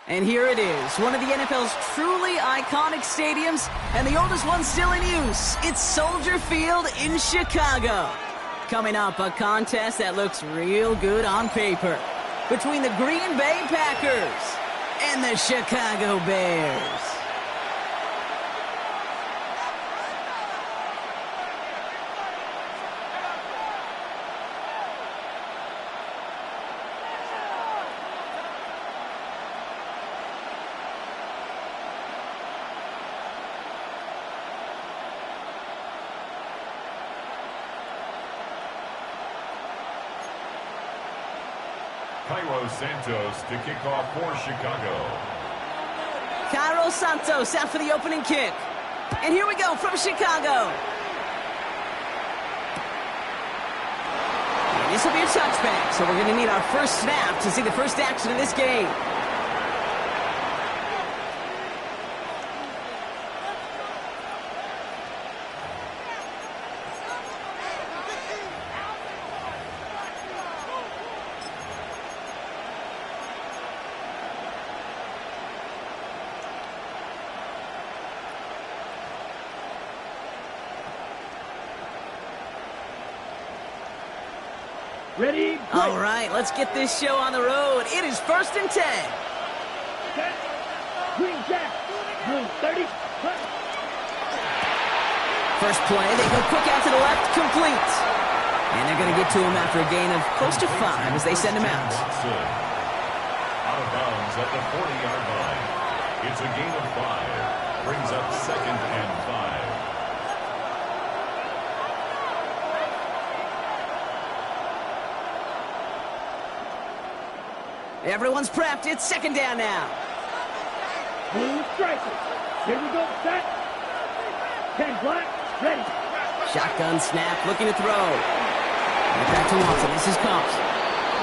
And here it is, one of the NFL's truly iconic stadiums, and the oldest one still in use. It's Soldier Field in Chicago. Coming up, a contest that looks real good on paper between the Green Bay Packers and the Chicago Bears. Cairo Santos to kick off for Chicago. Cairo Santos out for the opening kick. And here we go from Chicago. And this will be a touchback, so we're going to need our first snap to see the first action of this game. Ready? All right, let's get this show on the road. It is 1st and 10. Set. Green Jack. Blue 30. First play, they go quick out to the left, complete. And they're going to get to him after a gain of close to 5 as they send him out. Out of bounds at the 40-yard line. It's a gain of 5. Brings up 2nd and 5. Everyone's prepped. It's 2nd down now. Blue strikers. Here we go. Set. 10 black. Ready. Shotgun snap, looking to throw. Right back to Watson. This is Combs.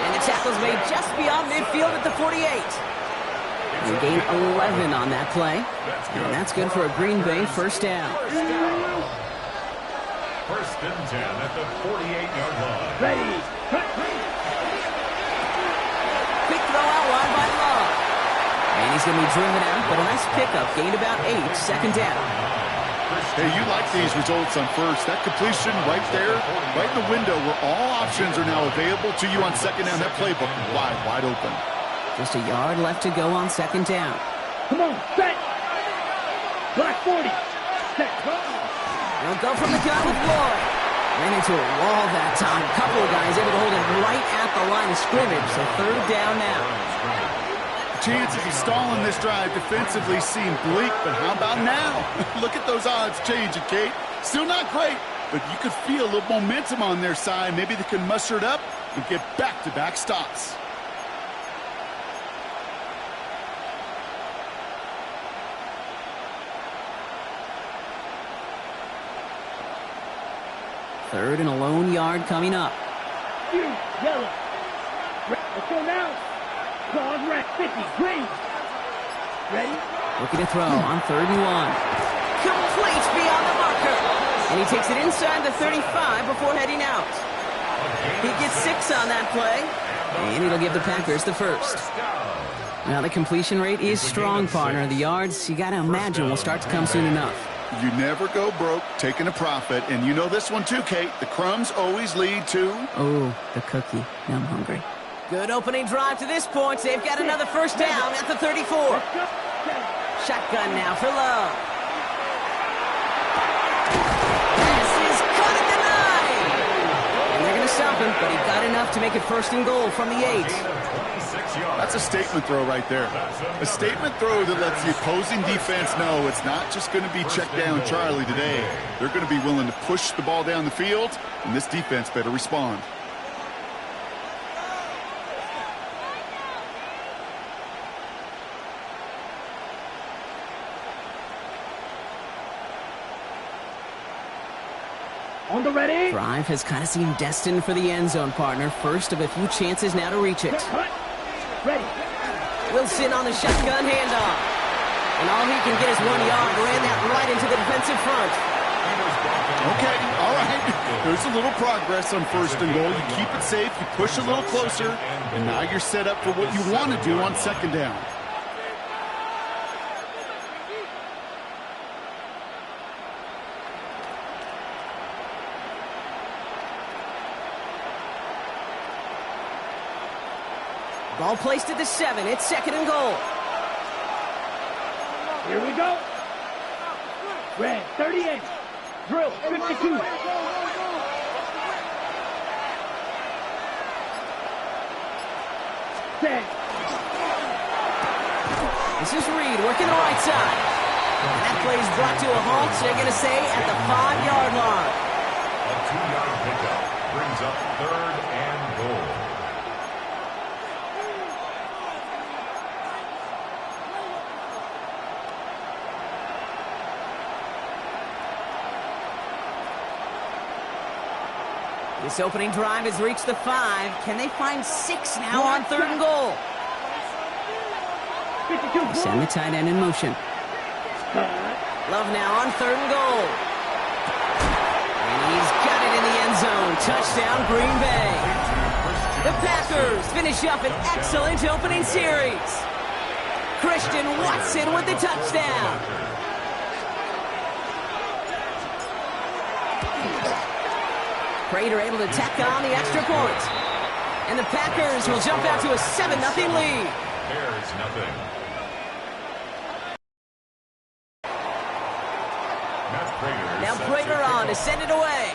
And the tackle's made just beyond midfield at the 48. And gain 11 on that play. And that's good for a Green Bay first down. First and 10 at the 48-yard line. Ready. Cut. Quick throw out wide by Love. And he's going to be driven out, but a nice pickup. Gained about 8. 2nd down. Hey, you like these results on first. That completion right there, right in the window where all options are now available to you on 2nd down. That playbook wide open. Just a yard left to go on 2nd down. Come on. Set. Black 40. Set. They'll go from the gun with Lloyd. Ran into a wall that time. A couple of guys able to hold it right at the line of scrimmage. So 3rd down now. Chances of stalling this drive defensively seem bleak, but how about now? Look at those odds changing, Kate. Still not great, but you could feel a little momentum on their side. Maybe they can muster it up and get back-to-back stops. Third and a lone yard coming up. Yellow. Let's go now. Claws red. 50. Green. Ready? Looking to throw on 3rd and 1. Complete beyond the marker. And he takes it inside the 35 before heading out. He gets 6 on that play. And it'll give the Packers the first. Now, the completion rate is strong, partner. The yards, you got to imagine, will start to come soon enough. You never go broke taking a profit, and you know this one too, Kate. The crumbs always lead to... Oh, the cookie. Now I'm hungry. Good opening drive to this point. They've got another first down at the 34. Shotgun now for Love. This is cut at the 9. And they're going to stop him, but he got enough to make it first and goal from the 8. That's a statement throw right there. A statement throw that lets the opposing defense know it's not just going to be check down Charlie today. They're going to be willing to push the ball down the field, and this defense better respond. On the ready. Drive has kind of seemed destined for the end zone, partner. First of a few chances now to reach it. Ready. Wilson on the shotgun handoff. And all he can get is 1 yard. Ran that right into the defensive front. Okay, all right. There's a little progress on first and goal. You keep it safe, you push a little closer, and now you're set up for what you want to do on second down. Ball placed at the 7. It's second and goal. Here we go. Red 38. Drill 52. Set. This is Reed working the right side. And that play is brought to a halt, so they're going to say at the 5-yard line. A 2-yard pickup brings up third and goal. This opening drive has reached the 5. Can they find 6 now on third and goal? 52. Send the tight end in motion. Love now on third and goal. And he's got it in the end zone. Touchdown, Green Bay. The Packers finish up an excellent opening series. Christian Watson with the touchdown. Prater able to tack on the extra point. And the Packers will jump out to a 7-0 lead. Bears nothing. Now Prater on to send it away.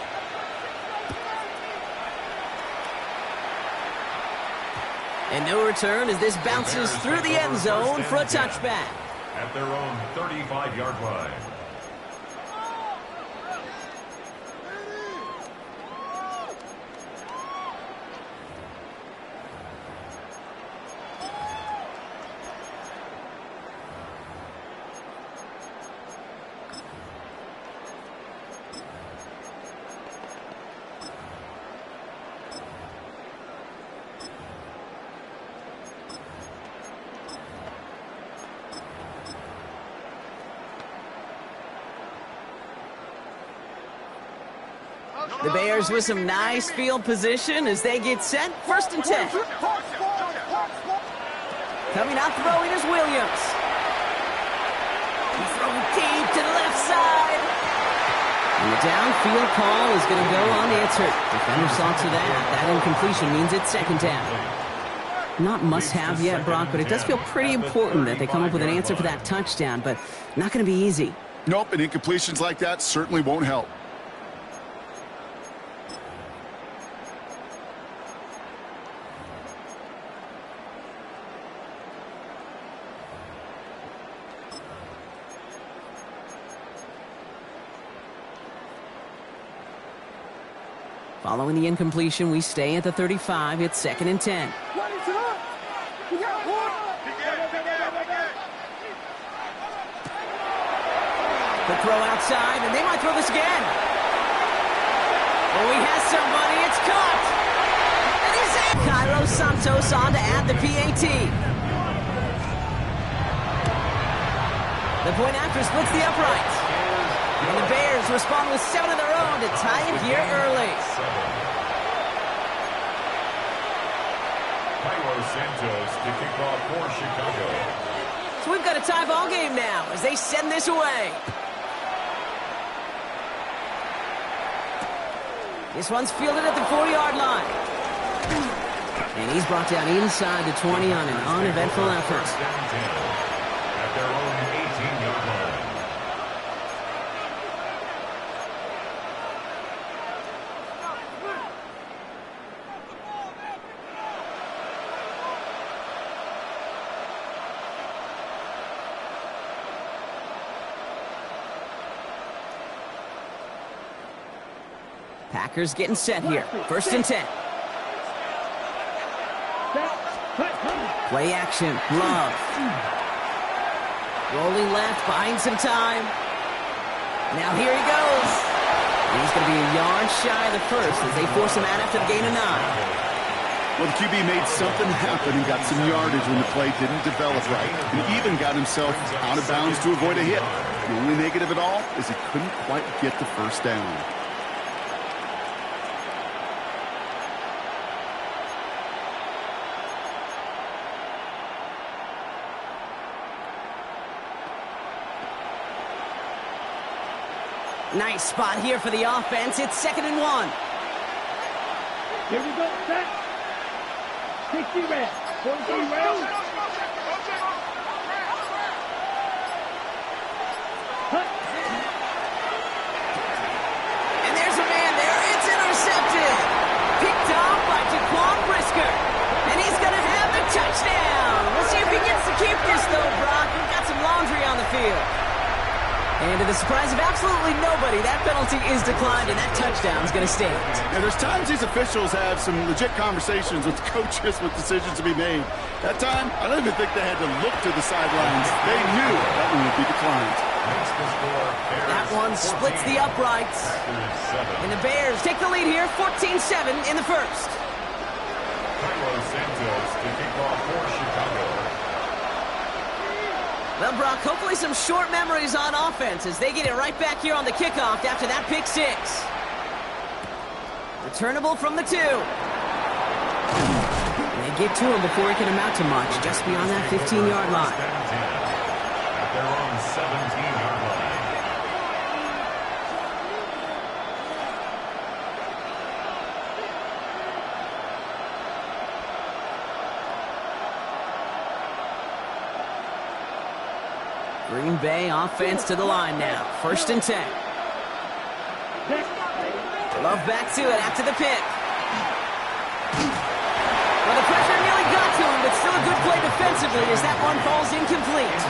And no return as this bounces through the end zone for a touchback. At their own 35-yard line. The Bears with some nice field position as they get set. First and 10. Coming out throwing is Williams. He's throwing deep to the left side. And the downfield call is going to go unanswered. Defender saw to that. That incompletion means it's second down. Not must-have yet, Brock, but it does feel pretty important that they come up with an answer for that touchdown, but not going to be easy. Nope, and incompletions like that certainly won't help. Following the incompletion, we stay at the 35. It's second and 10. The throw outside, and they might throw this again. Oh, he has somebody. It's caught. And he's in. Cairo Santos on to add the PAT. The point after splits the uprights. And the Bears respond with 7 of their own to tie it here early. Carlos Santos to kick off for Chicago. So we've got a tie ball game now as they send this away. This one's fielded at the 40-yard line. And he's brought down inside the 20 on an uneventful effort. First down 10 at their own 18-yard line. Packers getting set here. First and 10. Play action. Love. Rolling left, buying some time. Now here he goes. He's going to be a yard shy of the first as they force him out after the gain of 9. Well, the QB made something happen and got some yardage when the play didn't develop right. And even got himself out of bounds to avoid a hit. The only negative at all is he couldn't quite get the first down. Nice spot here for the offense. It's 2nd and 1. Here we go, set. 60 red. 43 red. Cut. And there's a man there. It's intercepted. Picked off by Jaquan Brisker. And he's going to have the touchdown. We'll see if he gets to keep this, though, Brock. We've got some laundry on the field. And to the surprise of absolutely nobody, that penalty is declined, and that touchdown is going to stand. And there's times these officials have some legit conversations with coaches with decisions to be made. That time, I don't even think they had to look to the sidelines. They knew that one would be declined. That one splits the uprights. And the Bears take the lead here, 14-7 in the first. Carlos Santos to kick off for Chicago. Well, Brock, hopefully some short memories on offense as they get it right back here on the kickoff after that pick 6. Returnable from the 2. And they get to him before he can amount to much, just beyond that 15-yard line. At their own 17-yard line. Green Bay offense to the line now. 1st and 10. Love back to it after the pick. Well, the pressure nearly got to him, but still a good play defensively as that one falls incomplete.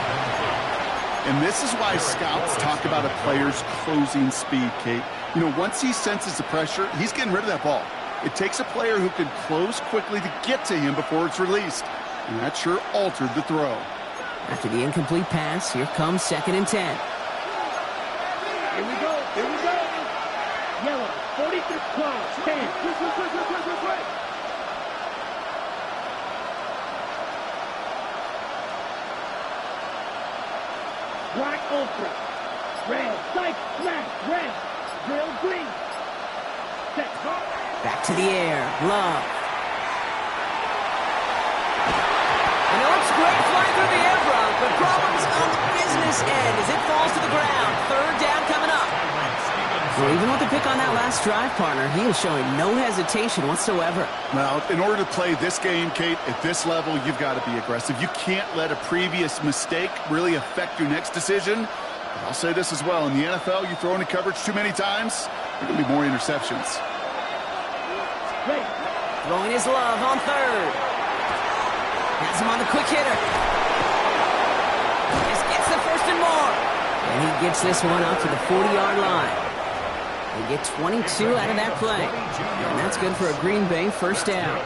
And this is why scouts talk about a player's closing speed, Kate. You know, once he senses the pressure, he's getting rid of that ball. It takes a player who can close quickly to get to him before it's released. And that sure altered the throw. After the incomplete pass, here comes 2nd and 10. Here we go. Here we go. Yellow. 43. 12. 10. Black ultra. Red. Psych. Black. Red. Drill green. Set. Back to the air. Love. And it looks great flying through the air, Brock, but problems on the business end as it falls to the ground. 3rd down coming up. Well, even with the pick on that last drive, partner, he is showing no hesitation whatsoever. Now, in order to play this game, Kate, at this level, you've got to be aggressive. You can't let a previous mistake really affect your next decision. But I'll say this as well. In the NFL, you throw into coverage too many times, there are going to be more interceptions. Great. Throwing his Love on 3rd. Has him on the quick hitter. Just gets the 1st and more. And he gets this one out to the 40-yard line. They get 22 out of that play. And that's good for a Green Bay 1st down.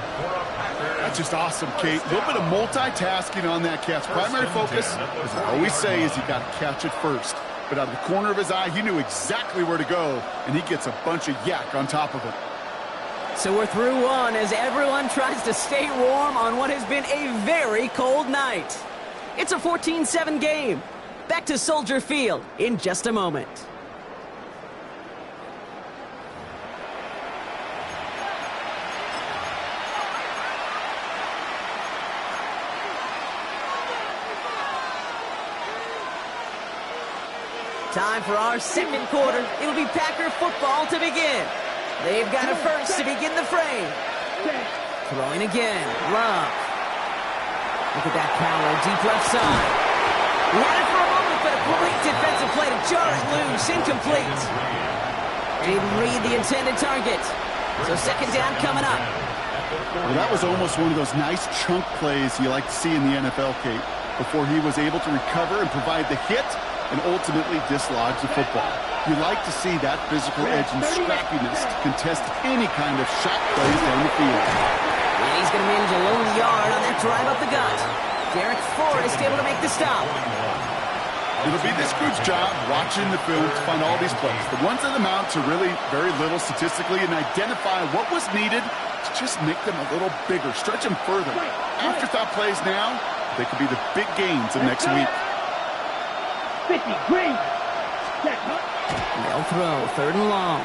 That's just awesome, Kate. A little bit of multitasking on that catch. Primary focus, as I always say, is you got to catch it first. But out of the corner of his eye, he knew exactly where to go, and he gets a bunch of yak on top of it. So we're through one as everyone tries to stay warm on what has been a very cold night. It's a 14-7 game. Back to Soldier Field in just a moment. Time for our second quarter. It'll be Packer football to begin. They've got it first to begin the frame. Throwing again. Love. Look at that power. Deep left side. He had it for a moment, but a great defensive play to jar it loose. Incomplete. Didn't read the intended target. So second down coming up. Well, that was almost one of those nice chunk plays you like to see in the NFL, Kate, before he was able to recover and provide the hit and ultimately dislodge the football. You like to see that physical edge and scrappiness to contest any kind of shot plays down the field. And he's going to manage a lone yard on that drive up the gut. Derek Forrest able to make the stop. It'll be this group's job watching the film to find all these plays. The ones that amount to really very little statistically and identify what was needed to just make them a little bigger, stretch them further. Afterthought plays now, they could be the big games of next week. 50, green. They'll throw, third and long.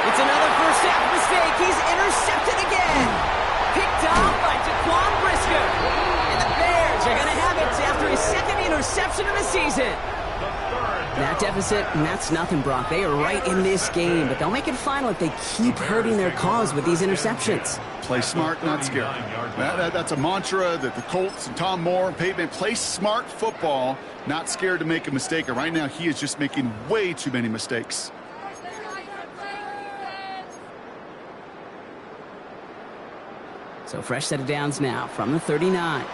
It's another first half mistake. He's intercepted again. Picked off by Jaquan Brisker. And the Bears are going to have it after his second interception of the season. That deficit, and that's nothing, Brock. They are right in this game, but they'll make it final if they keep hurting their cause with these interceptions. Play smart, not scared. That's a mantra that the Colts and Tom Moore and Peyton play smart football, not scared to make a mistake. And right now, he is just making way too many mistakes. So fresh set of downs now from the 39.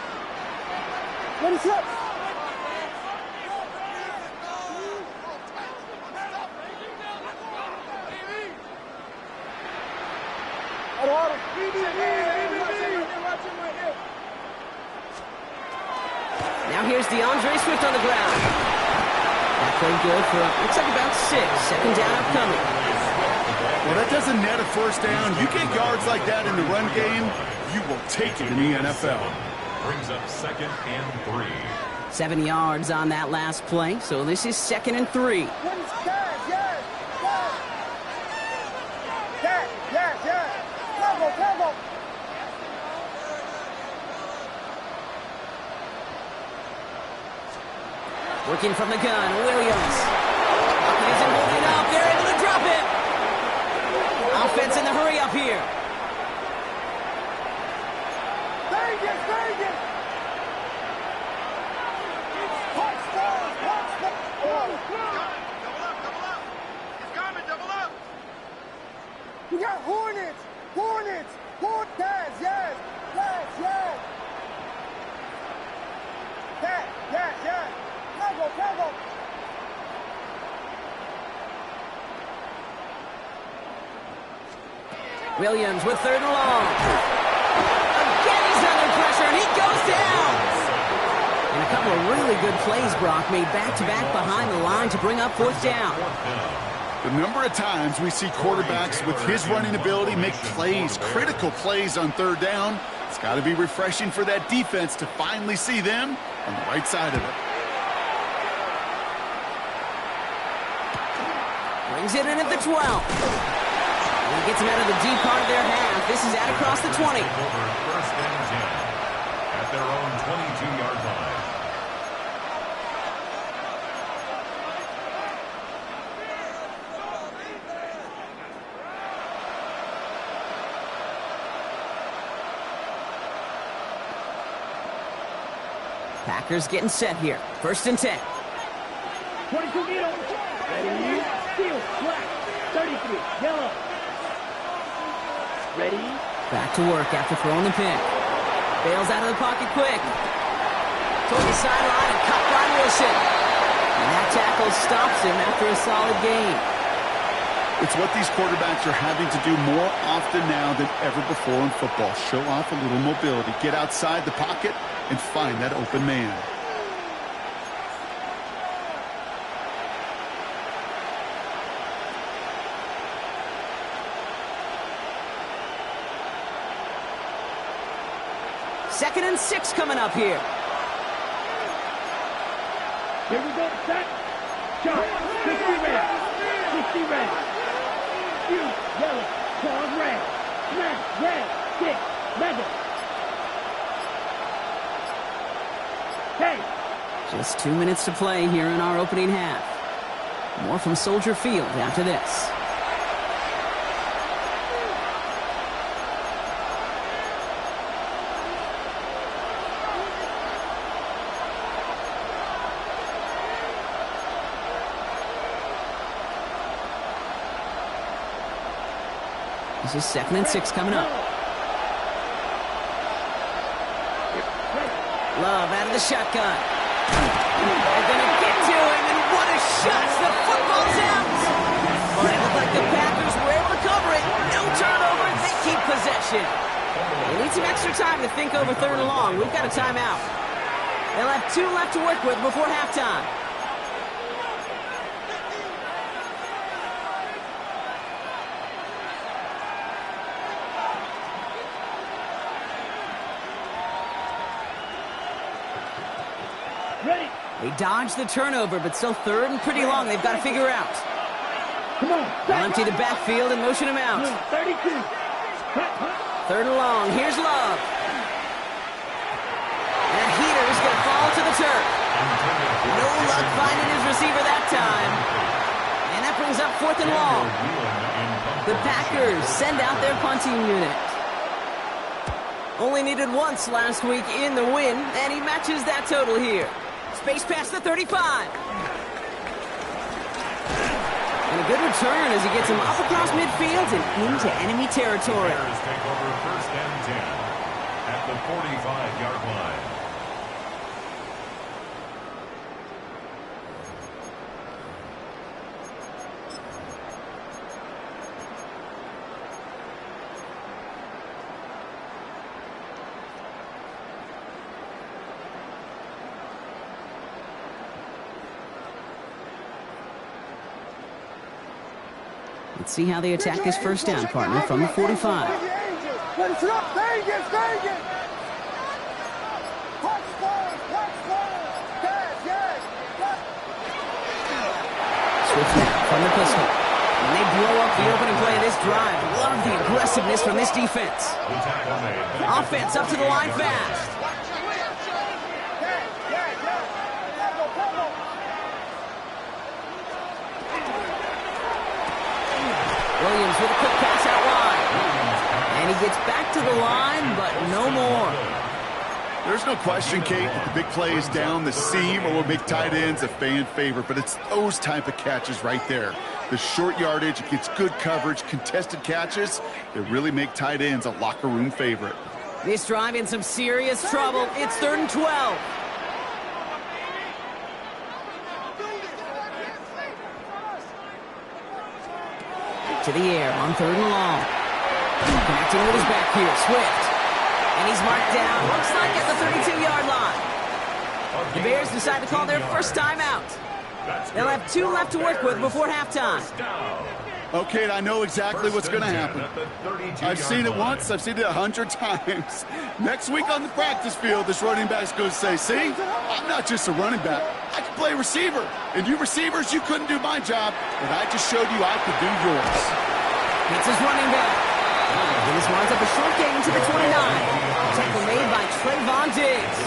Now here's DeAndre Swift on the ground. That played good for, looks like about 6. Second down upcoming. Well, that doesn't net a first down. You get yards like that in the run game, you will take it in the NFL. Brings up second and 3. 7 yards on that last play, so this is second and 3. Working from the gun, Williams. Isn't holding up. They're able to drop it. Offense in the hurry up here. You got Hornets! Hornets! Hornets! Yes! Yes! Yes! Yes! Yes! Yes! Tackle! Tackle! Williams with third and long. Again, he's under pressure, and he goes down. And a couple of really good plays, Brock, made back-to-back behind the line to bring up fourth down. The number of times we see quarterbacks with his running ability make plays, critical plays on third down, it's got to be refreshing for that defense to finally see them on the right side of it. Brings it in at the 12. And he gets him out of the deep part of their half. This is out across the 20. First and 10 at their own 22-yard line. Packers getting set here. First and 10. 22 middle. Ready? Steel. Black. 33. Yellow. Ready? Back to work after throwing the pick. Bails out of the pocket quick. Toward the sideline and cut by Wilson. And that tackle stops him after a solid gain. It's what these quarterbacks are having to do more often now than ever before in football. Show off a little mobility. Get outside the pocket and find that open man. Second and 6 coming up here. Here we go. Set. Shot. 60 red. 60 red. Shoot. Yellow. Pause red. Smash. Red. 6. Mega. Hey. Just 2 minutes to play here in our opening half. More from Soldier Field after this. This is 2nd and 6 coming up. Love out of the shotgun. They're going to get to him, and what a shot! The football's out! But it looked like the Packers were able to cover it. No turnover. They keep possession. They need some extra time to think over 3rd and long. We've got a timeout. They'll have 2 left to work with before halftime. Ready. They dodged the turnover, but still 3rd and pretty long. They've got to figure out. Come on. They'll empty the backfield and motion him out. 32. 3rd and long. Here's Love. And a heater is going to fall to the turf. No luck finding his receiver that time. And that brings up 4th and long. The Packers send out their punting unit. Only needed once last week in the win, and he matches that total here. Space past the 35. And a good return as he gets him up across midfield and into enemy territory. Bears take over 1st and 10 at the 45-yard line. Let's see how they attack this 1st down, partner, from the 45. Vegas, Vegas. Swift now from the pistol. And they blow up the opening play of this drive. Love the aggressiveness from this defense. Offense up to the line fast. Williams with a quick pass out wide. And he gets back to the line, but no more. There's no question, Kate, that the big plays down the seam or will make tight ends a fan favorite, but it's those type of catches right there. The short yardage, it gets good coverage, contested catches that really make tight ends a locker room favorite. This drive in some serious trouble. It's 3rd and 12. To the air on 3rd and long. Connecting with his back here, Swift. And he's marked down, looks like at the 32-yard line. The Bears decide to call their first timeout. They'll have 2 left to work with before halftime. Okay, I know exactly what's going to happen. I've seen it once, I've seen it 100 times. Next week on the practice field, this running back's going to say, see, I'm not just a running back. I can play receiver. And you receivers, you couldn't do my job, but I just showed you I could do yours. It's his running back. And this winds up a short gain to the 29. Tackle made by Trayvon Diggs.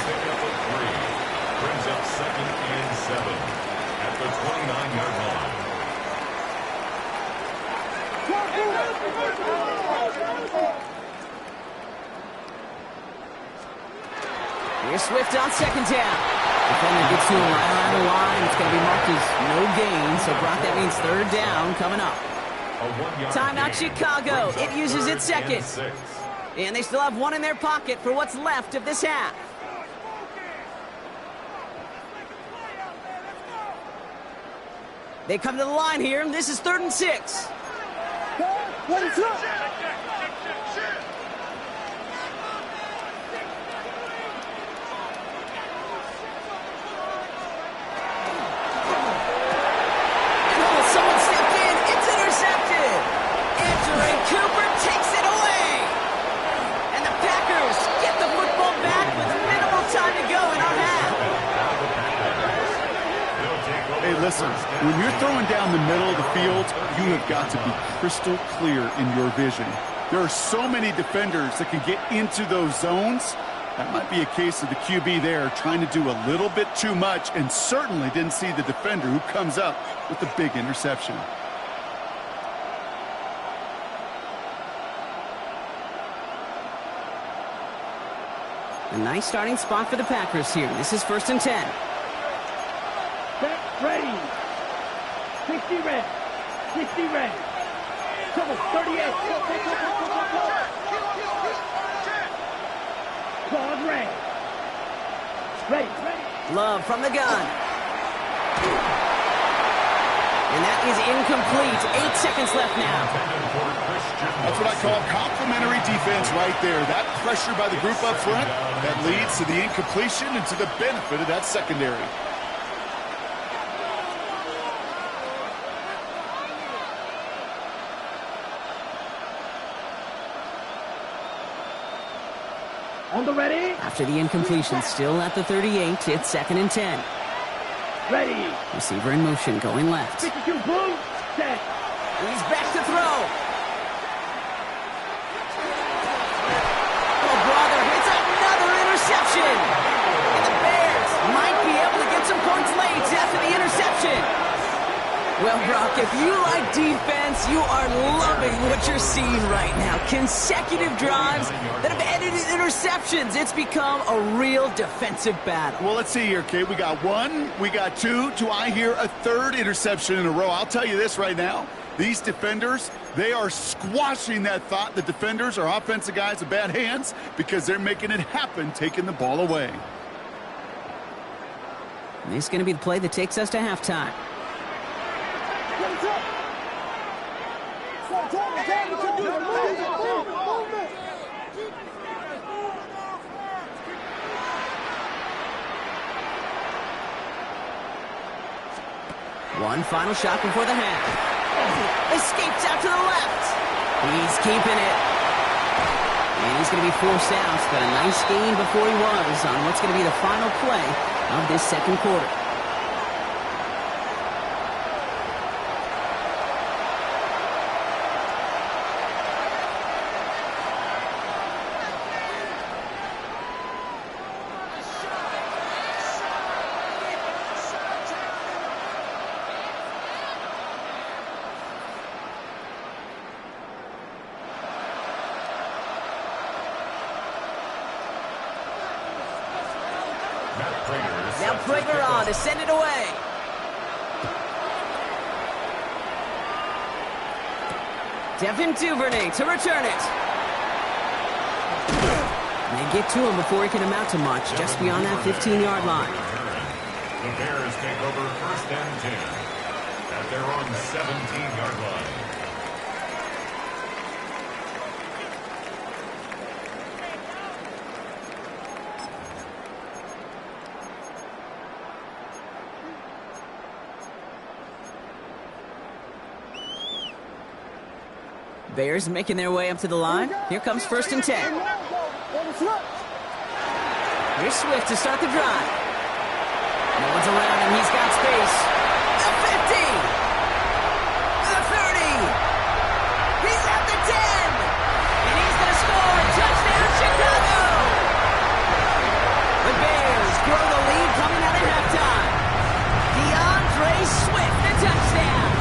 Brings up 2nd and 7 at the 29-yard line. Here's Swift on 2nd down. Defender gets to him right around the line. It's going to be marked as no gain, so Brock, that means 3rd down coming up. Timeout Chicago. It uses its 2nd. And they still have 1 in their pocket for what's left of this half. They come to the line here. This is 3rd and 6. What is up? Someone stepped in. It's intercepted. Andre Cooper takes it away. And the Packers get the football back with minimal time to go in our half. Hey, listen, when you're throwing down the middle of the field, you have got to be crystal clear in your vision. There are so many defenders that can get into those zones, That might be a case of the QB there trying to do a little bit too much and certainly didn't see the defender who comes up with the big interception. A nice starting spot for the Packers here. This is 1st and 10. Set, ready. 60 red. 60 red. Trouble, 38. Claws red. Ready. Love from the gun. And that is incomplete. 8 seconds left now. That's what I call complimentary defense right there. That pressure by the group up front, that leads to the incompletion and to the benefit of that secondary. On the ready. After the incompletion, still at the 38, it's 2nd and 10. Ready. Receiver in motion, going left. 52 boom. Set. He's back to throw. Oh, brother, it's another interception. And the Bears might be able to get some points late after the interception. Well, Brock, if you like defense, you are loving what you're seeing right now. Consecutive drives that have ended in interceptions. It's become a real defensive battle. Well, let's see here, Kate. We got 1, we got 2. Do I hear a 3rd interception in a row? I'll tell you this right now. These defenders, they are squashing that thought. The defenders are offensive guys with bad hands because they're making it happen, taking the ball away. And this is going to be the play that takes us to halftime. One final shot before the half. Escapes out to the left. He's keeping it. And he's going to be forced out, but a nice gain before he was on what's going to be the final play of this 2nd quarter. Now Prager on to send it away. Devin Duvernay to return it. They get to him before he can amount to much, just beyond that 15-yard line. The Bears take over 1st and 10 at their own 17-yard line. Bears making their way up to the line. Here comes 1st and 10. Here's Swift to start the drive. No one's around him. He's got space. The 50. The 30. He's at the 10. And he's going to score. Touchdown, Chicago. The Bears grow the lead coming out of halftime. DeAndre Swift, the touchdown.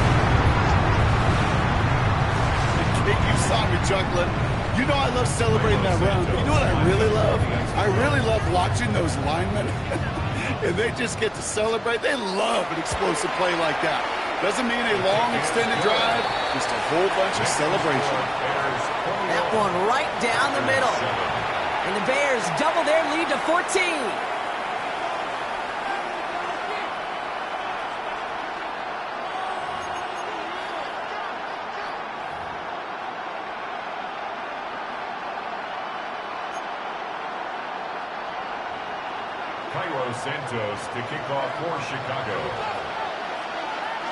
You saw me chuckling. You know I love celebrating that run. But you know what I really love? I really love watching those linemen. And they just get to celebrate. They love an explosive play like that. Doesn't mean a long extended drive, just a whole bunch of celebration. That one right down the middle. And the Bears double their lead to 14. Cairo Santos to kick off for Chicago.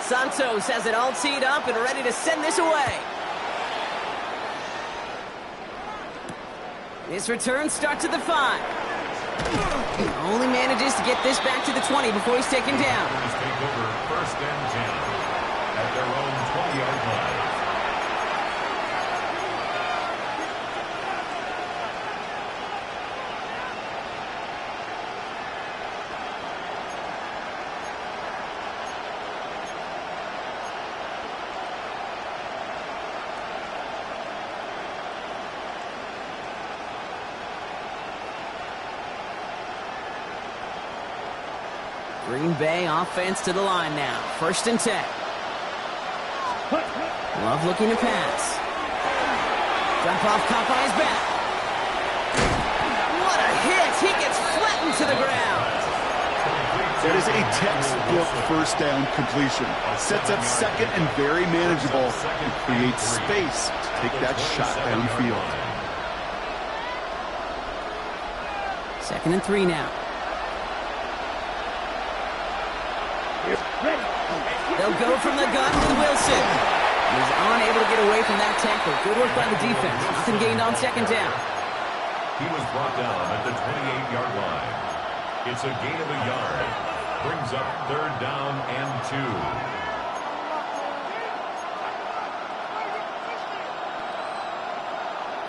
Santos has it all teed up and ready to send this away. This return starts at the 5. Only manages to get this back to the 20 before he's taken down. Bears take over 1st and 10 at their own 20-yard line. Green Bay offense to the line now. 1st and 10. Love looking to pass. Dump off, caught by his back. What a hit! He gets flattened to the ground. That is a textbook first down completion. Sets up second and very manageable. It creates space to take that shot downfield. 2nd and 3 now. They'll go from the gun with Wilson. He's unable to get away from that tackle. Good work by the defense. Nothing gained on 2nd down. He was brought down at the 28-yard line. It's a gain of a yard. Brings up 3rd down and 2.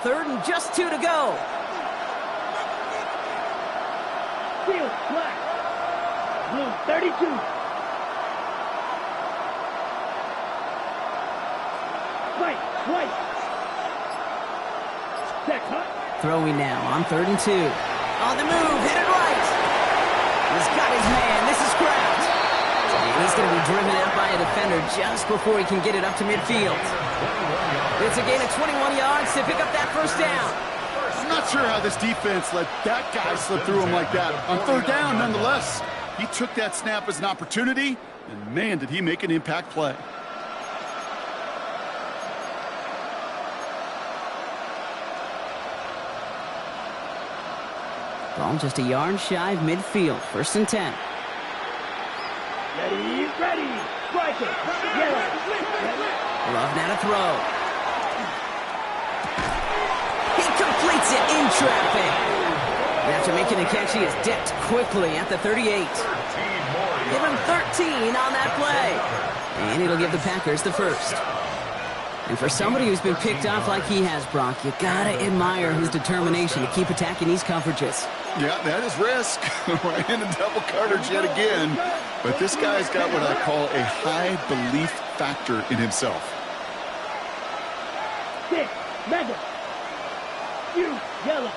3rd and just 2 to go. Field flat. Blue 32. White. Set hot. Throwing now on 3rd and 2. On the move, hit it right. He's got his man. This is Kraft. And he's going to be driven out by a defender just before he can get it up to midfield. It's a gain of 21 yards to pick up that 1st down. I'm not sure how this defense let that guy slip through him like that. On 3rd down, nonetheless, he took that snap as an opportunity, and man, did he make an impact play. Ball just a yard shy of midfield. 1st and 10. Ready. Strike it. Yellow. Love now to throw. He completes it in traffic. After making the catch, he is decked quickly at the 38. Give him 13 on that play. And it'll give the Packers the 1st. And for somebody who's been picked off like he has, Brock, you gotta admire his determination to keep attacking these coverages. Yeah, that is risk. Right into double coverage yet again. But this guy's got what I call a high belief factor in himself. 6. Mega. Yellow.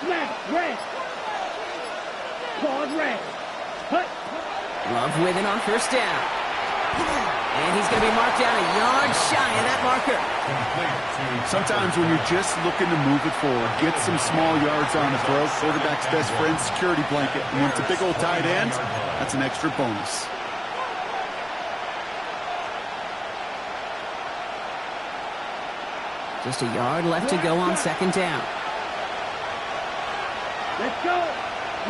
Smash. Red. Pause red. Hut. Love with it on 1st down. And he's going to be marked down a yard shy of that marker. Sometimes when you're just looking to move it forward, get some small yards on the throw, quarterback's best friend, security blanket. And when it's a big old tight end, that's an extra bonus. Just a yard left to go on 2nd down. Let's go.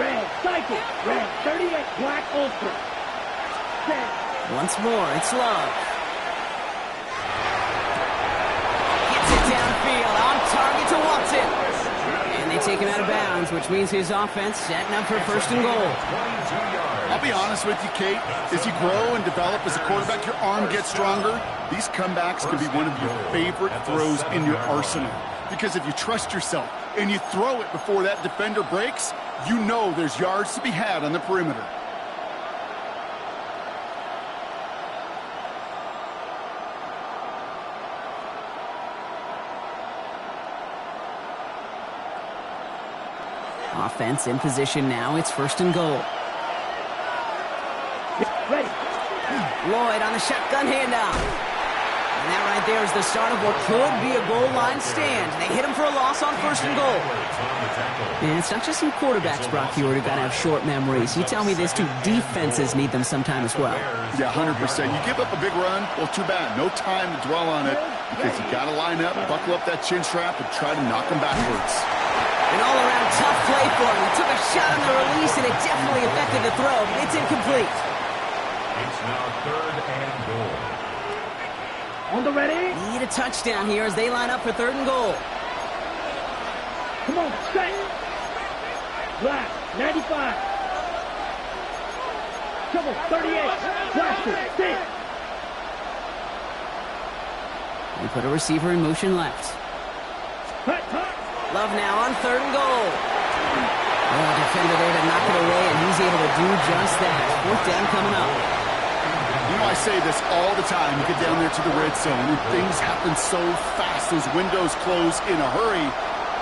Red. Cycle. Red. 38. Black ultra. Set. Once more, it's Love. Gets it downfield, on target to Watson. And they take him out of bounds, which means his offense setting up for 1st and goal. I'll be honest with you, Kate. As you grow and develop as a quarterback, your arm gets stronger. These comebacks can be one of your favorite throws in your arsenal. Because if you trust yourself and you throw it before that defender breaks, you know there's yards to be had on the perimeter. Offense in position now. It's 1st and goal. Ready. Lloyd on the shotgun handoff. And that right there is the start of what could be a goal line stand. They hit him for a loss on 1st and goal. And it's not just some quarterbacks, Brock, who got to have short memories. You tell me this too. Defenses need them sometime as well. Yeah, 100%. You give up a big run, well, too bad. No time to dwell on it because you got to line up, buckle up that chin strap, and try to knock them backwards. An all-around tough play for him. He took a shot on the release, and it definitely affected the throw, but it's incomplete. It's now 3rd and goal. On the ready. Need a touchdown here as they line up for 3rd and goal. Come on, set. Black, 95. Trouble, 38. Blaster, 6. We put a receiver in motion left. Hut. Love now on 3rd and goal. Oh, defender there to knock it away, and he's able to do just that. 4th down coming up. You know, I say this all the time. You get down there to the red zone, and things happen so fast. Those windows close in a hurry.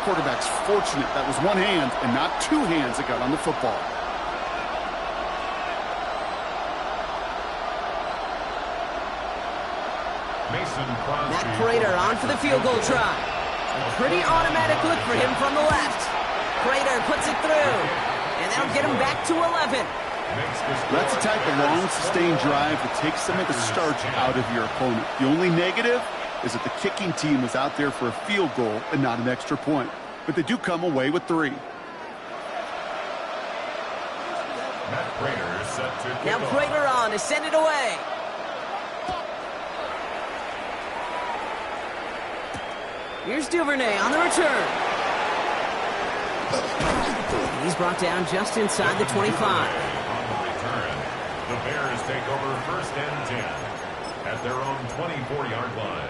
Quarterback's fortunate that was one hand and not two hands that got on the football. Matt Prater on for the field goal try. A pretty automatic look for him from the left. Prater puts it through, and that'll get him back to 11. That's the type of long, sustained drive that takes some of the starch out of your opponent. The only negative is that the kicking team was out there for a field goal and not an extra point. But they do come away with 3. Matt Prater is set to Now Prater on to send it away. Here's Duvernay on the return. He's brought down just inside the 25. On the return, the Bears take over first and 10 at their own 24-yard line.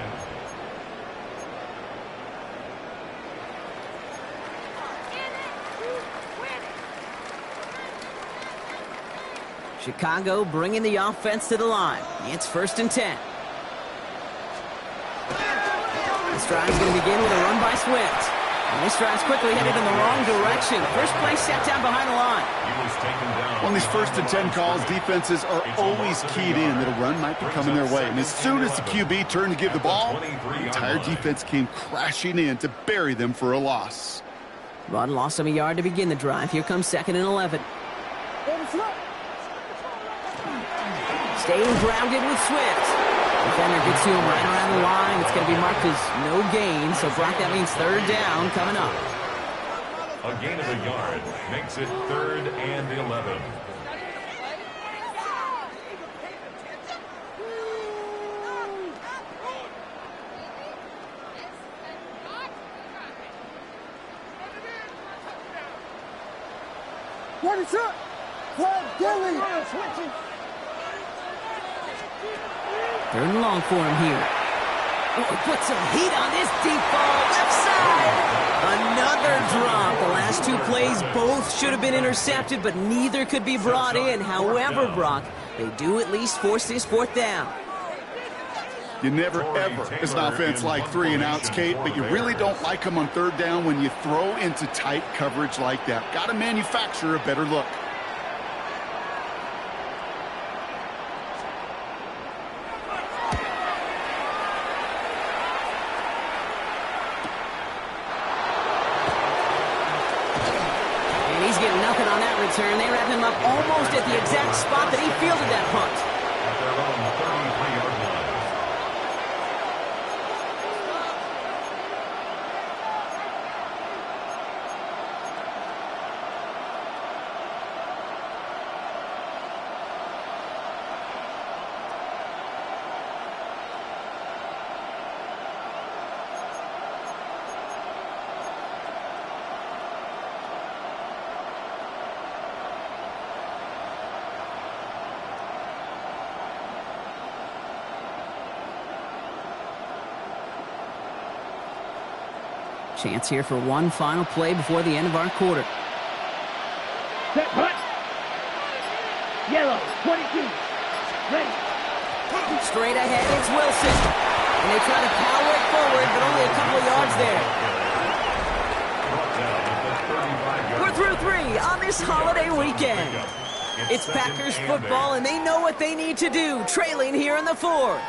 Chicago bringing the offense to the line. It's first and 10. This drive's going to begin with a run by Swift. And this drive's quickly headed in the wrong direction. First play set down behind the line. He was taken down. On these first and 10 calls, defenses are always keyed in that a run might be coming their way. And as soon as the QB turned to give the ball, the entire defense came crashing in to bury them for a loss. Run lost him a yard to begin the drive. Here comes second and 11. Staying grounded with Swift. Defender gets to him right around the line. It's going to be marked as no gain. So, Brock, that means third down coming up. A gain of a yard makes it 3rd and 11. What is up? Flag Dilly. Third and long for him here. Oh, put some heat on this deep ball. Left side. Another drop. The last 2 plays both should have been intercepted, but neither could be brought in. However, Brock, they do at least force this 4th down. You never, ever, as an offense, like 3 and outs, Kate, but you really don't like them on 3rd down when you throw into tight coverage like that. Got to manufacture a better look. Return. They wrap him up almost at the exact spot that he fielded that punt. At their own 33-yard line. Chance here for one final play before the end of our quarter. Set, punt. Yellow, 22. Ready. Straight ahead, it's Wilson. And they try to power it forward, but only a couple of yards there. We're through 3 on this holiday weekend. It's Packers football, and they know what they need to do, trailing here in the 4th.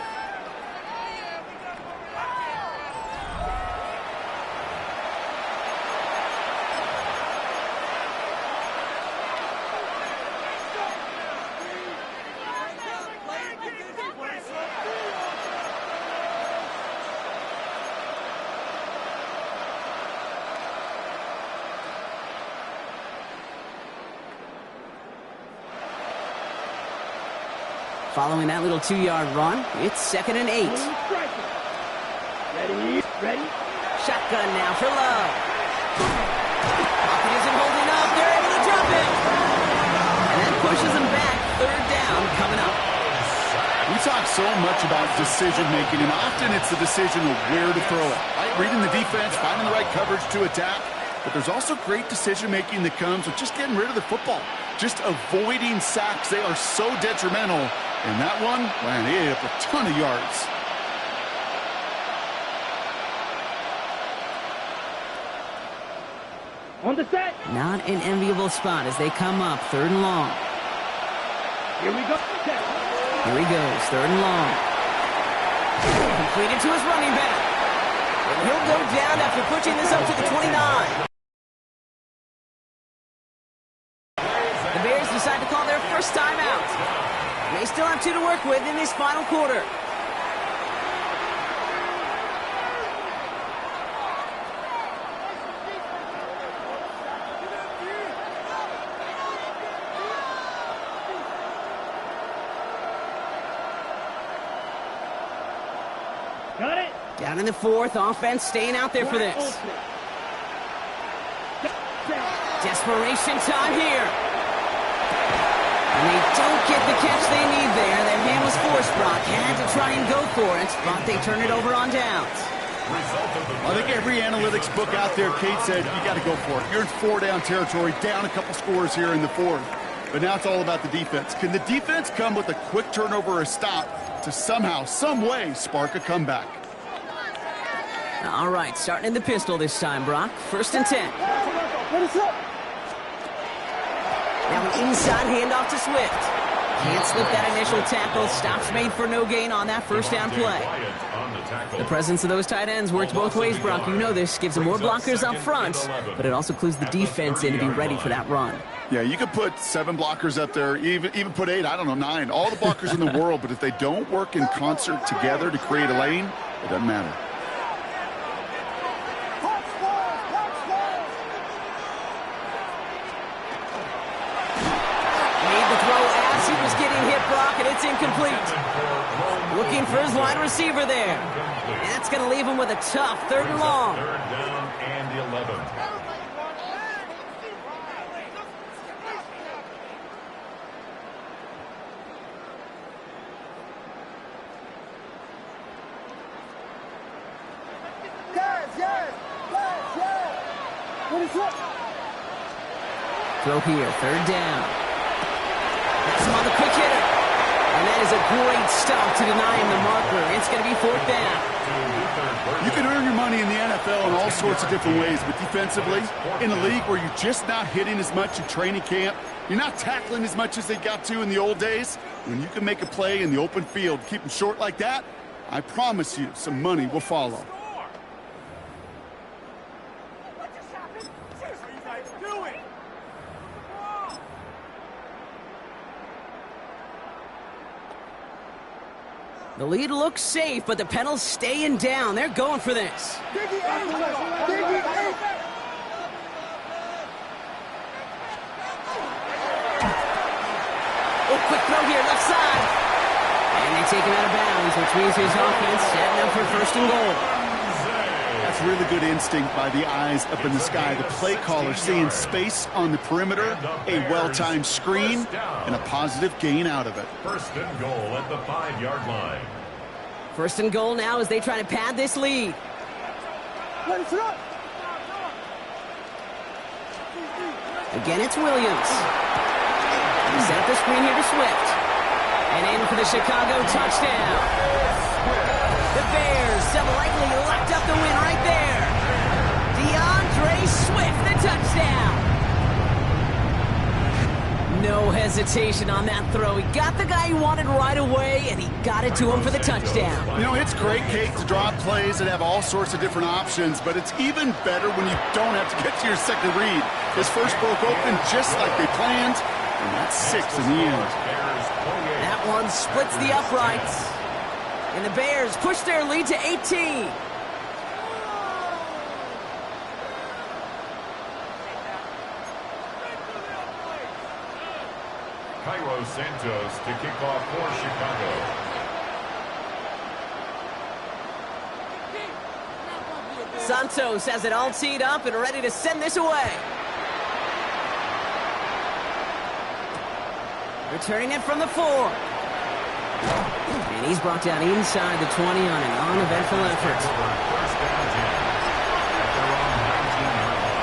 Following that little 2-yard run, it's 2nd and 8. Ready, ready. Shotgun now for Love. Pocket isn't holding up. They're able to drop it. And that pushes them back. 3rd down coming up. We talk so much about decision-making, and often it's the decision of where to throw it. Right? Reading the defense, finding the right coverage to attack. But there's also great decision-making that comes with just getting rid of the football. Just avoiding sacks. They are so detrimental. And that one, man, he ate up a ton of yards. On the set. Not an enviable spot as they come up. 3rd and long. Here we go. Set. Here he goes. 3rd and long. Tweeted to his running back. And he'll go down after pushing this up to the 29. The Bears decide to call their first timeout. They still have 2 to work with in this final quarter. Got it? Down in the 4th, offense staying out there for this. Desperation time here. And they don't get the catch they need there. Their man was forced, Brock. Had to try and go for it, but they turn it over on downs. I think every analytics book out there, Kate said, you got to go for it. You're in 4-down territory, down a couple scores here in the 4th. But now it's all about the defense. Can the defense come with a quick turnover or a stop to somehow, some way, spark a comeback? All right, starting in the pistol this time, Brock. 1st and 10. What is up? Now an inside handoff to Swift. Can't slip that initial tackle. Stops made for no gain on that first down play. The presence of those tight ends works both ways, Brock. You know this. Gives them more blockers up front, but it also clues the defense in to be ready for that run. Yeah, you could put 7 blockers up there, even put 8, I don't know, 9. All the blockers in the world, but if they don't work in concert together to create a lane, it doesn't matter. And it's incomplete. Looking for his wide receiver there. And that's going to leave him with a tough 3rd and long. 3rd down and 11. Yes. What is up? Throw here, 3rd down. That's him on the quick hitter. And that is a great stop to deny him the marker. It's going to be 4th down. You can earn your money in the NFL in all sorts of different ways, but defensively, in a league where you're just not hitting as much in training camp, you're not tackling as much as they got to in the old days, when you can make a play in the open field, keep them short like that, I promise you some money will follow. What just happened? Seriously, what are you guys doing? The lead looks safe, but the Penals staying down. They're going for this. Diggy 8. Oh, quick throw here, left side. And they take him out of bounds, which means his offense setting up for 1st and goal. That's really good instinct by the eyes up in the sky. The play caller seeing space on the perimeter, a well-timed screen, and a positive gain out of it. 1st and goal at the 5-yard line. 1st and goal now as they try to pad this lead. What is up? Again, it's Williams. He set up the screen here to Swift. And in for the Chicago touchdown. The Bears slightly locked up the win right there. DeAndre Swift, the touchdown. No hesitation on that throw. He got the guy he wanted right away, and he got it to him for the touchdown. You know, it's great, Kate, to draw plays that have all sorts of different options, but it's even better when you don't have to get to your second read. His first broke open just like they planned, and that's 6 in the end. That one splits the uprights. And the Bears push their lead to 18. Cairo Santos to kick off for Chicago. Santos has it all teed up and ready to send this away. Returning it from the 4. And he's brought down inside the 20 on an uneventful effort. First down 10 at their own 19-yard line.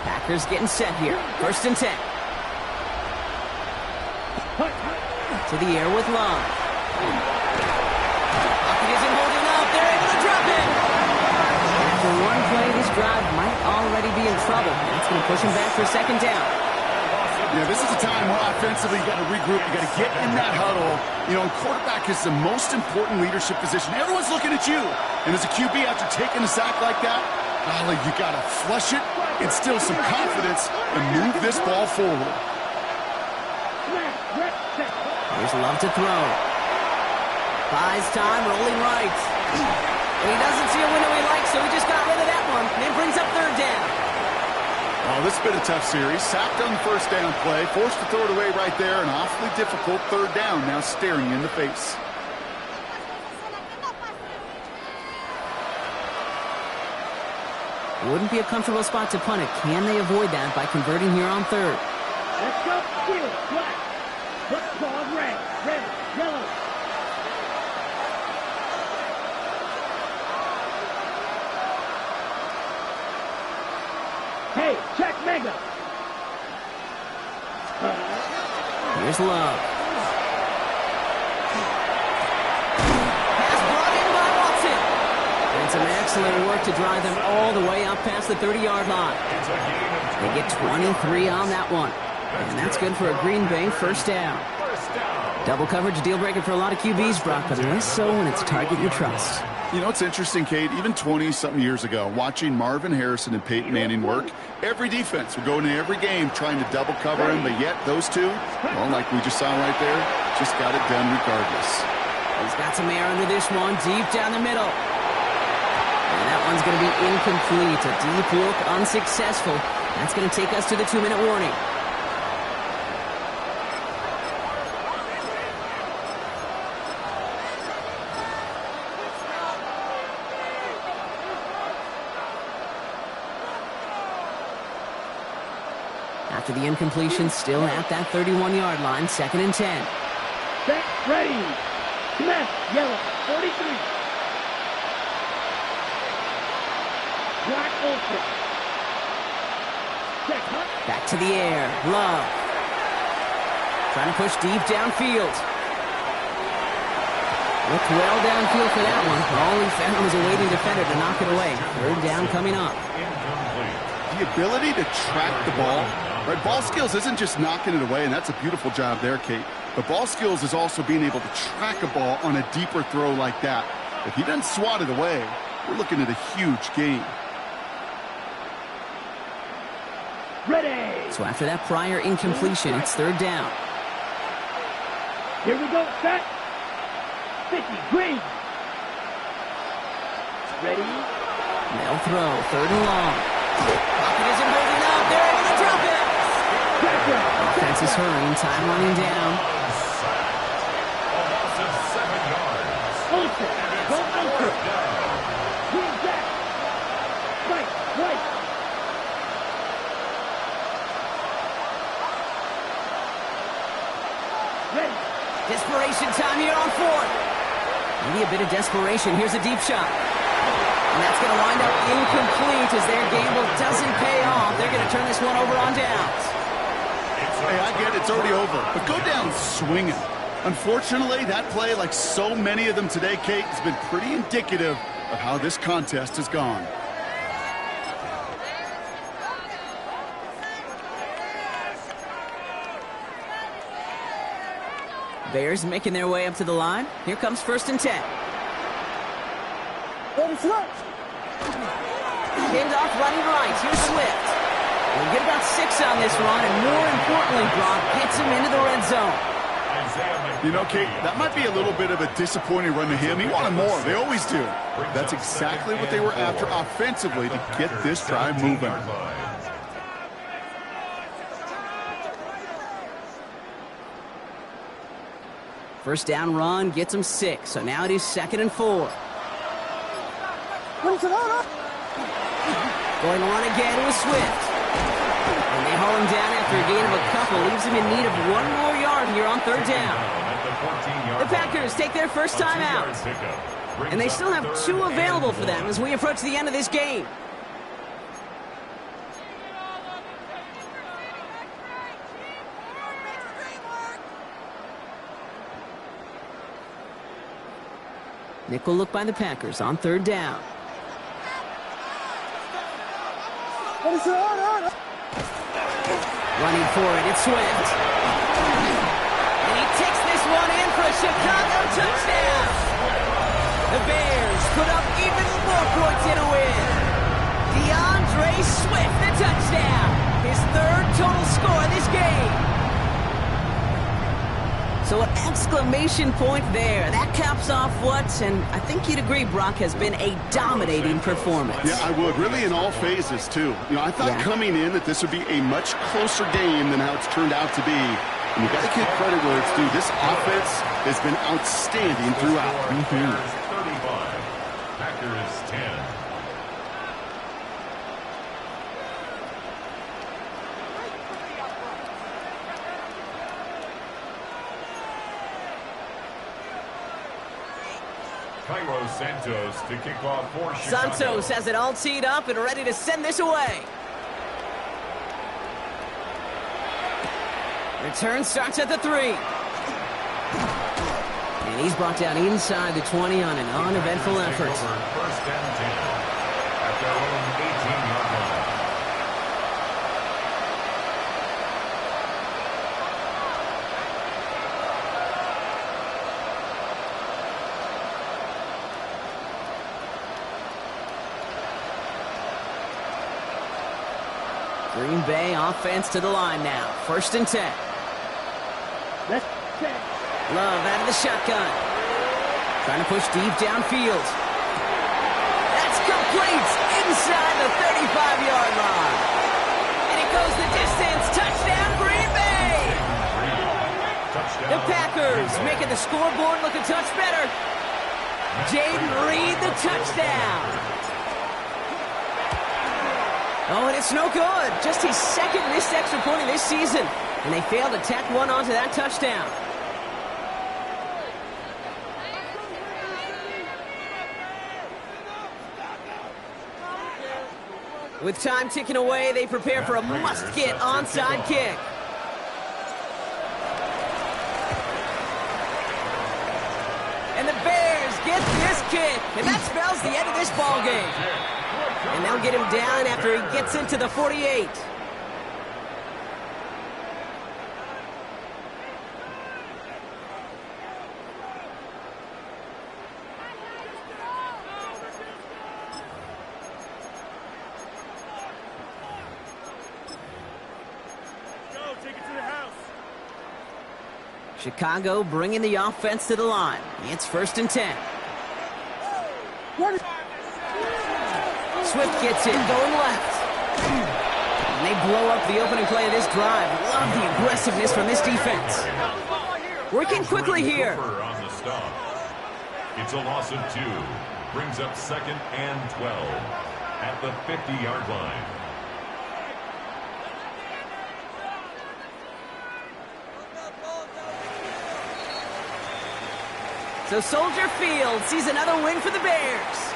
Packers getting set here. 1st and 10. To the air with Love. trouble. That's going to push him back for a second down. Yeah, this is a time where offensively you got to regroup. You got to get in that huddle. You know, and quarterback is the most important leadership position. Everyone's looking at you. And as a QB, after taking a sack like that, golly, you got to flush it, instill some confidence, and move this ball forward. Here's Love to throw. Buys time, rolling right. And he doesn't see a window he likes, so he just got rid of that one. And it brings up third down. Oh, this has been a tough series. Sacked on the first down play, forced to throw it away right there. An awfully difficult third down now staring you in the face. It wouldn't be a comfortable spot to punt it. Can they avoid that by converting here on third? Let's go. Field, black. Football, red, yellow. Hey, check mega. Here's Love. Pass brought in by Watson. And some excellent work to drive them all the way up past the 30-yard line. They get 23 on that one. And that's good for a Green Bay first down. Double coverage deal breaker for a lot of QBs, Brock, but less so when it's a target you trust. You know, it's interesting, Kate, even 20-something years ago, watching Marvin Harrison and Peyton Manning work, every defense would go into every game trying to double cover him, but yet those two, well, like we just saw right there, just got it done regardless. He's got some air under this one, deep down the middle. And that one's going to be incomplete. A deep look, unsuccessful. That's going to take us to the 2-minute warning. After the incompletion, still at that 31-yard line, 2nd and 10. Set, ready. Smash, yellow, 43. Black ultra. Check, huh? Back to the air. Love. Trying to push deep downfield. Looked well downfield for that one. All he found was a waiting defender to knock it away. Third down coming up. The ability to track the ball. Right, ball skills isn't just knocking it away, and that's a beautiful job there, Kate. But ball skills is also being able to track a ball on a deeper throw like that. If he doesn't swat it away, we're looking at a huge gain. Ready. So after that prior incompletion, it's third down. Here we go, set. 50, green. Ready. They'll throw, third and long. Pocket isn't holding up. They're able to drop it. Offense is hurrying, time running down. Ultra, go ultra. Green back. Right. Ready. Desperation time here on fourth. Maybe a bit of desperation. Here's a deep shot. And that's going to wind up incomplete as their gamble doesn't pay off. They're going to turn this one over on downs. Hey, I get it, it's already over, but go down swinging. Unfortunately, that play, like so many of them today, Kate, has been pretty indicative of how this contest has gone. Bears making their way up to the line. Here comes 1st and 10. Pinned off running right. Here's Swift. We'll get about 6 on this run, and more importantly, Brock gets him into the red zone. You know, Kate, that might be a little bit of a disappointing run to him. He wanted more. They always do. That's exactly what they were after offensively to get this drive moving. First down run gets him 6, so now it is 2nd and 4. Going on again with Swift. And they haul him down after a gain of a couple. Leaves him in need of 1 more yard here on third down. The Packers take their first time out. And they still have 2 available for them as we approach the end of this game. Nickel look by the Packers on third down. Running for it, it's Swift. And he takes this one in for a Chicago touchdown. The Bears put up even more points in a win. DeAndre Swift, the touchdown. His third total score this game. So an exclamation point there. That caps off what, and I think you'd agree, Brock, has been a dominating performance. Yeah, I would. Really in all phases, too. I thought coming in that this would be a much closer game than how it's turned out to be. And you've got to give credit where it's due. This offense has been outstanding throughout. Bears 35, Packers 10. Cairo Santos to kick off for Chicago. Santos has it all teed up and ready to send this away. Return starts at the 3. And he's brought down inside the 20 on an uneventful effort. First and 10 at their own 18-yard line. Green Bay offense to the line now. First and 10. Let's check. Love out of the shotgun. Trying to push deep downfield. That's complete inside the 35-yard line. And it goes the distance. Touchdown, Green Bay. The Packers making the scoreboard look a touch better. Jaden Reed, the touchdown. Oh, and it's no good. Just his second missed extra point of this season. And they failed to tack one onto that touchdown. With time ticking away, they prepare for a must-get onside kick. And the Bears get this kick. And that spells the end of this ballgame. And they'll get him down after he gets into the 48. Go, take it to the house. Chicago bringing the offense to the line. It's first and 10. Swift gets it, going left. And they blow up the opening play of this drive. Love the aggressiveness from this defense. Working quickly here. On the stop. It's a loss of 2. Brings up second and 12 at the 50-yard line. So Soldier Field sees another win for the Bears.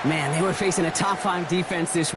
Man, they were facing a top 5 defense this week.